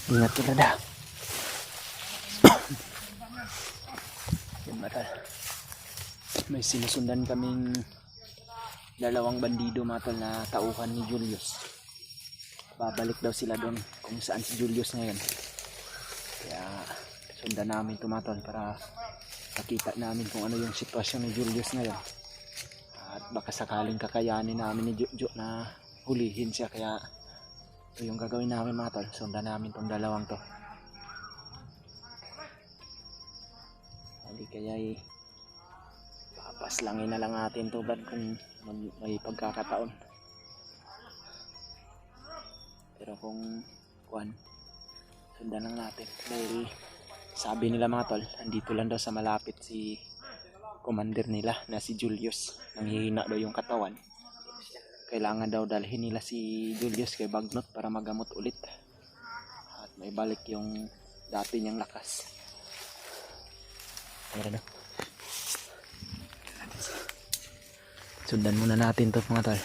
Ingat ka na. Yan matal. May sinusundan kaming dalawang bandido matol na tauhan ni Julius. Babalik daw sila doon kung saan si Julius ngayon. Kaya sundan namin tumatol para makita namin kung ano yung sitwasyon ni Julius ngayon. At baka sakaling kakayanin namin ni Jojo na hulihin siya. Kaya ito yung gagawin namin mga tol. Sundan namin tong dalawang to. Hindi kaya papaslangin na lang natin to Brad kung may pagkakataon. Pero kung sundan lang natin. Dahil sabi nila mga tol, andito lang daw sa malapit si commander nila na si Julius. Nanghihina daw yung katawan. Kailangan daw dalhin nila si Julius kay Bagnot para magamot ulit. At may balik yung dati niyang lakas. Ayan na. Sundan muna natin to mga tol.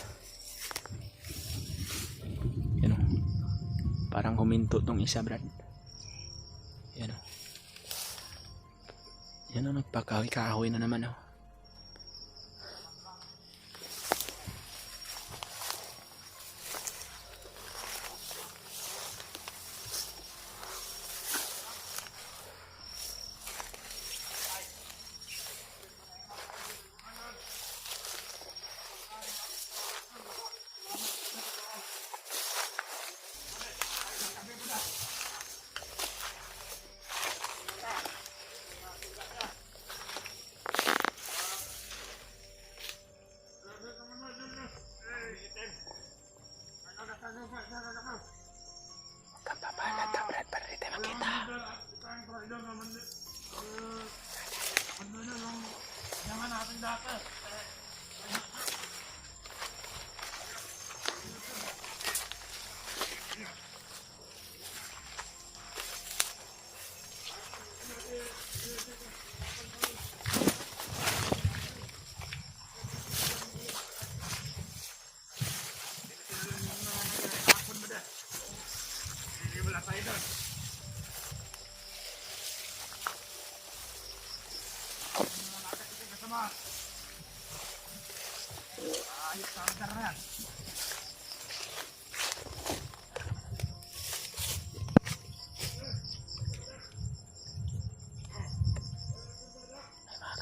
Yan o. Parang huminto tong isa Brad. Yan o. Yan o, nagpakahoy-kahoy na naman o. Kapabalata Brad, para rin tayo makita.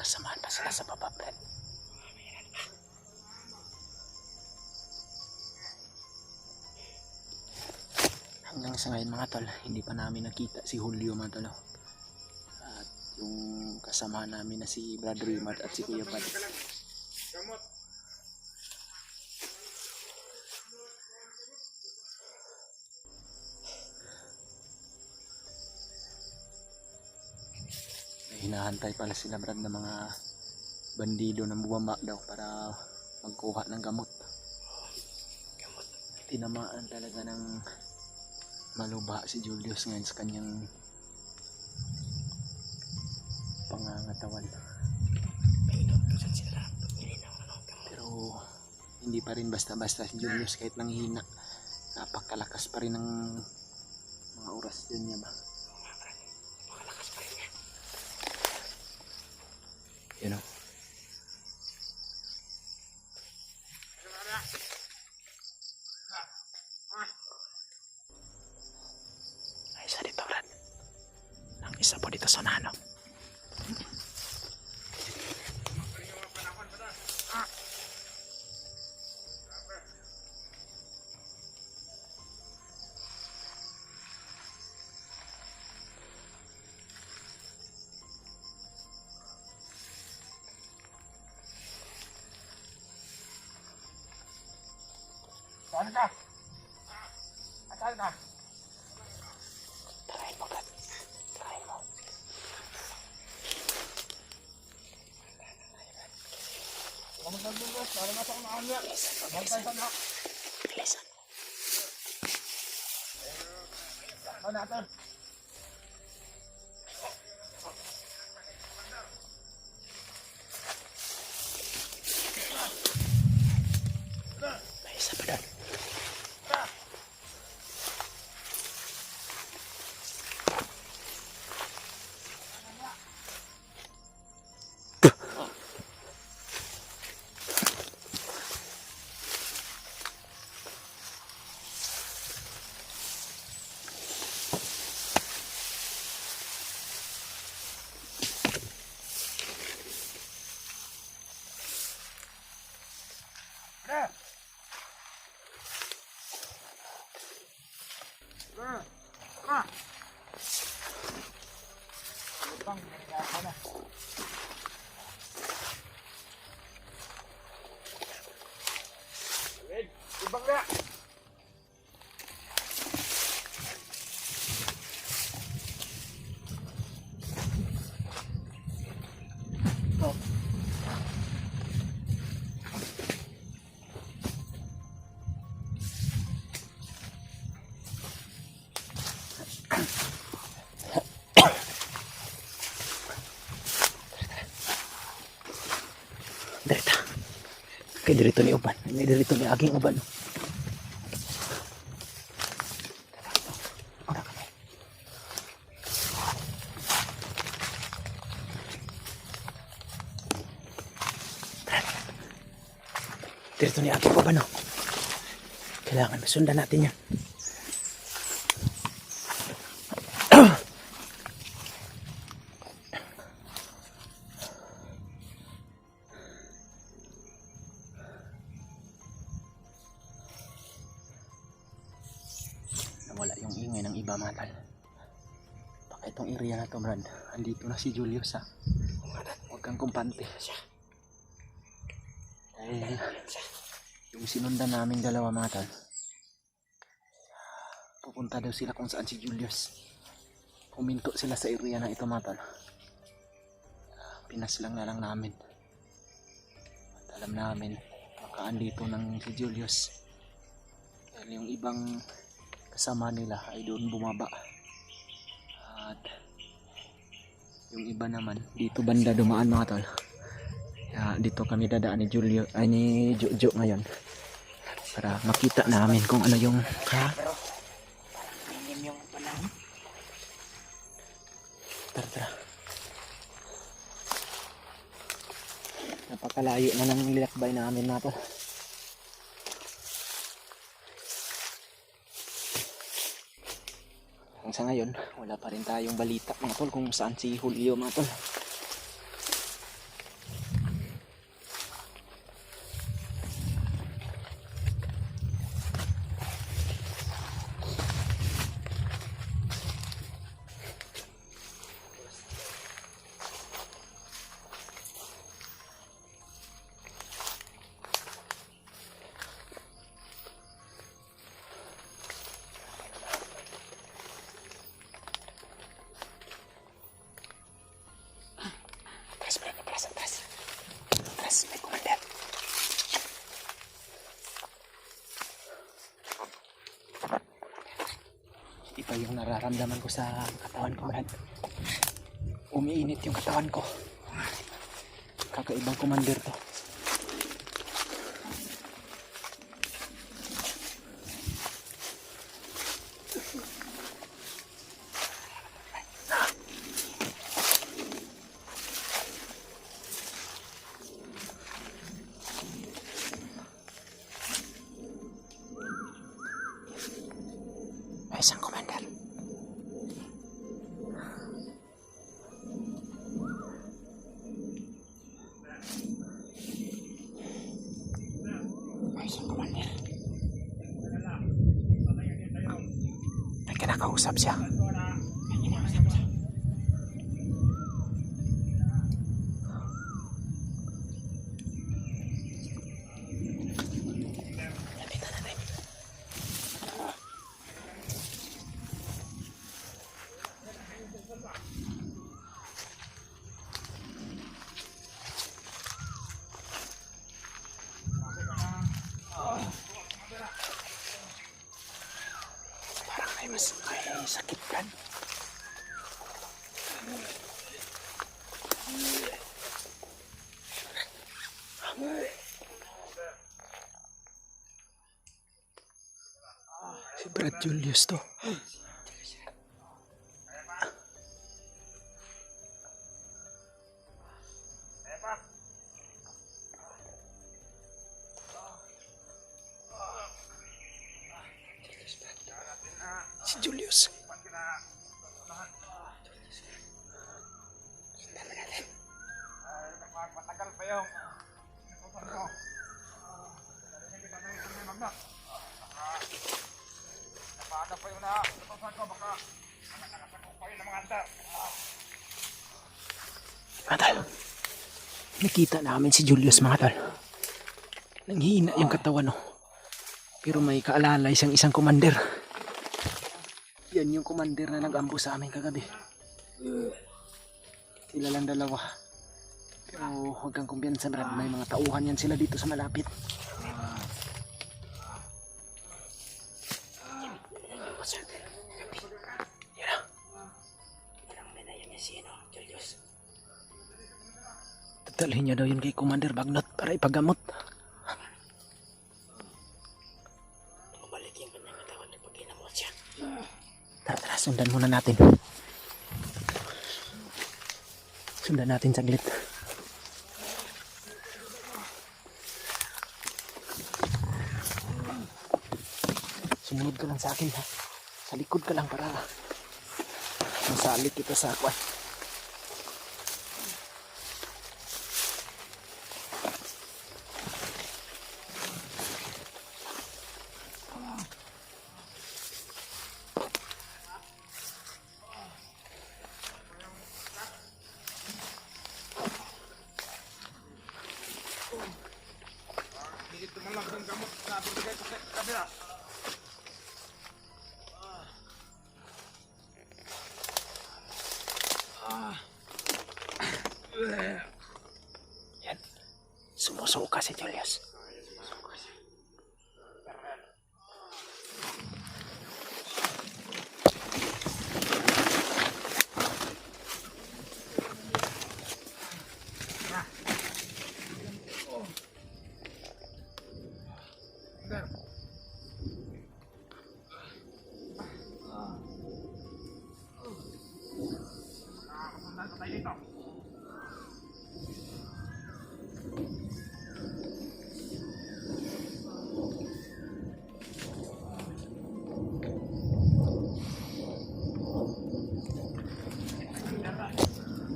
Kasamahan pa sila sa baba, Brad. Hanggang sa ngayon mga tol, hindi pa namin nakita si Julio mga tol. At yung kasama namin na si Brad Rimard at si Kuya Bad. Hinahantay pala sila Brad ng mga bandido na bumaba daw para magkuha ng gamot. Tinamaan talaga ng malubha si Julius ngayon sa kanyang pangangatawan. Pero hindi pa rin basta-basta si Julius kahit nanghihina. Napakalakas pa rin ng mga oras din niya ba. You know. Ay, isa dito Brad. Ang isa po dito sa nano. Saan ka? Saan ka? Tarayin mo Brad. Tarayin mo. Huwag magbugas, para nasa unahan niya. Bantay sa na. Bilisan. Saan natin? Ibang na! Direta. Kay dirito ni uban. May dirito ni aging uban. Dirito ni aging uban. Kailangan masundan natin yan. Wala yung ingay ng iba matal. Baka itong area na to, Brad. Andito na si Julius, ha. Huwag kang kumpante. Dahil yung sinundan namin dalawa matal, pupunta daw sila kung saan si Julius. Puminto sila sa area na ito matal. Pinas lang na lang namin. At alam namin baka andito ng si Julius. Dahil yung ibang kasama nila ay doon bumaba, at yung iba naman dito banda dumaan mga tol. Dito kami dadaan ni Julio ay ni Jojo ngayon para makita namin kung ano yung yung panahon. Tara. Napakalayo na ng nilakbay namin mga tol. Sa ngayon, wala pa rin tayong balita mga tol kung saan si Julio mga tol. Atras, may commander. Iba yung nararamdaman ko sa katawan ko, Brad. Umiinit yung katawan ko. Kakaibang commander to. May isang commander. May isang commander. May kinakausap siya. May sakit kan. Si Brad Julius to. Si Julius. Matagal pa yung napaano pa yung natutusan ko, baka nakasakot pa yun ng mga andar. Mga tol, nakita namin si Julius mga tol. Nanghihina yung katawan, no? Pero may kaalalay siyang isang commander. Yan yung commander na nag-ambush sa amin kagabi. Sila lang dalawa. Pero huwag kang kumpiyansa, Brad. May mga tauhan yan sila dito sa malapit. Dadalhin niya daw yun kay Commander Bagnot para ipagamot. Bumalik yung kanyang katawan pag ginamot siya. Tara, sundan muna natin. Sundan natin saglit. Sumunod ka lang sa akin, ha. Sa likod ka lang para masalik kita sa kwan. Dito man lang yung gamot na bibigay ko sa kabila. Yan. Sumusuka si Julius.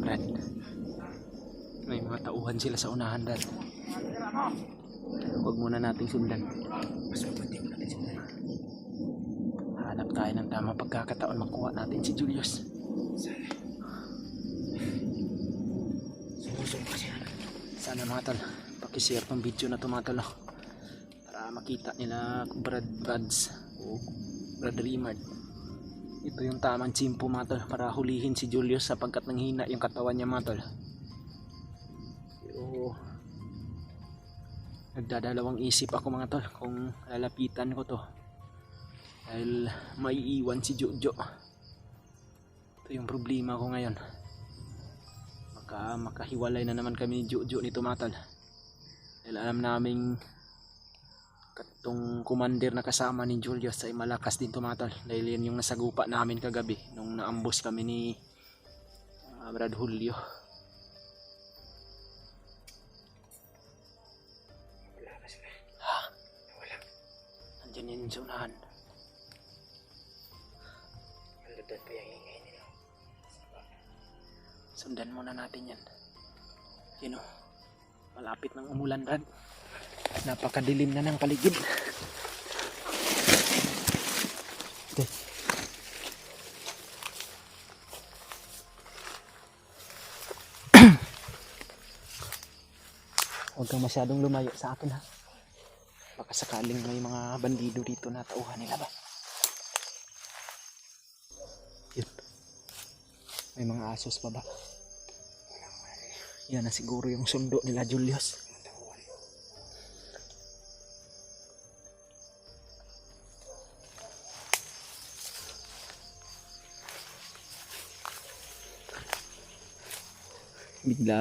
Brad, may mga tauhan sila sa unahan, Brad. Huwag muna nating sundan. Mas mabuti mo natin sundan. Hanap tayo ng tamang pagkakataon makuha natin si Julius. Sana mga tol, pakishare tong video na to mga tol, para makita nila Brads o Brad Rimard. Ito yung tamang tsimpo mga tol para hulihin si Julius sapagkat nanghina yung katawan niya mga tol. Pero nagdadalawang isip ako mga tol kung lalapitan ko to dahil maiiwan si Jojo. Ito yung problema ko ngayon. Makahiwalay na naman kami ni Jojo nito mga tol dahil alam naming katong commander na kasama ni Julius ay malakas din to mga tol dahil yan yung nasagupa namin kagabi nung naambos kami ni Brad Julio. Ha? Wala. Nandiyan yan sa unahan. Maludod pa yung ingay nila. Sundan muna natin yan. Yun o, malapit ng umulan, Brad. Napakadilim na ng paligid. Okay. Huwag kang masyadong lumayo sa akin, ha. Baka sakaling may mga bandido dito na tauhan nila ba. Yun. May mga asos pa ba? Yan na siguro yung sundo nila Julius.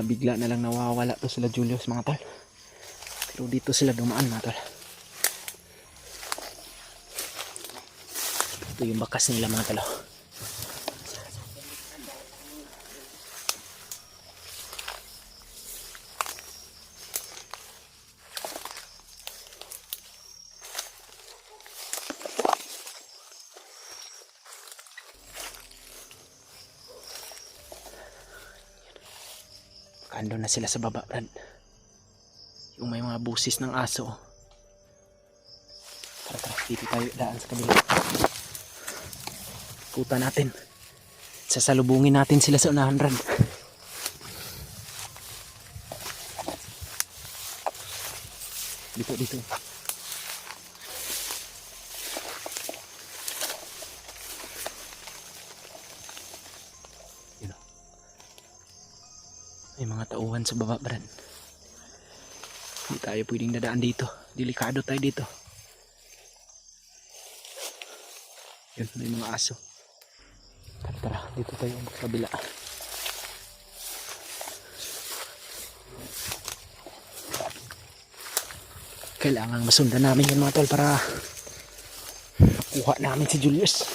Bigla na lang nawawala to sila Julius mga tol. Pero dito sila dumaan mga tol. Ito yung bakas nila mga tol. Kando na sila sa baba, Brad. Yung may mga busis ng aso. Tara, dito tayo daan sa kabila. Kuta natin. Sasalubungin natin sila sa unahan, Brad. Dito, dito. Yun o. May mga tauhan sa baba, Brad. Hindi tayo pwedeng dadaan dito. Delikado tayo dito. Yun, may mga aso. Tara, tara. Dito tayo sa kabila. Kailangan masundan namin yung mga tol para makuha namin si Julius.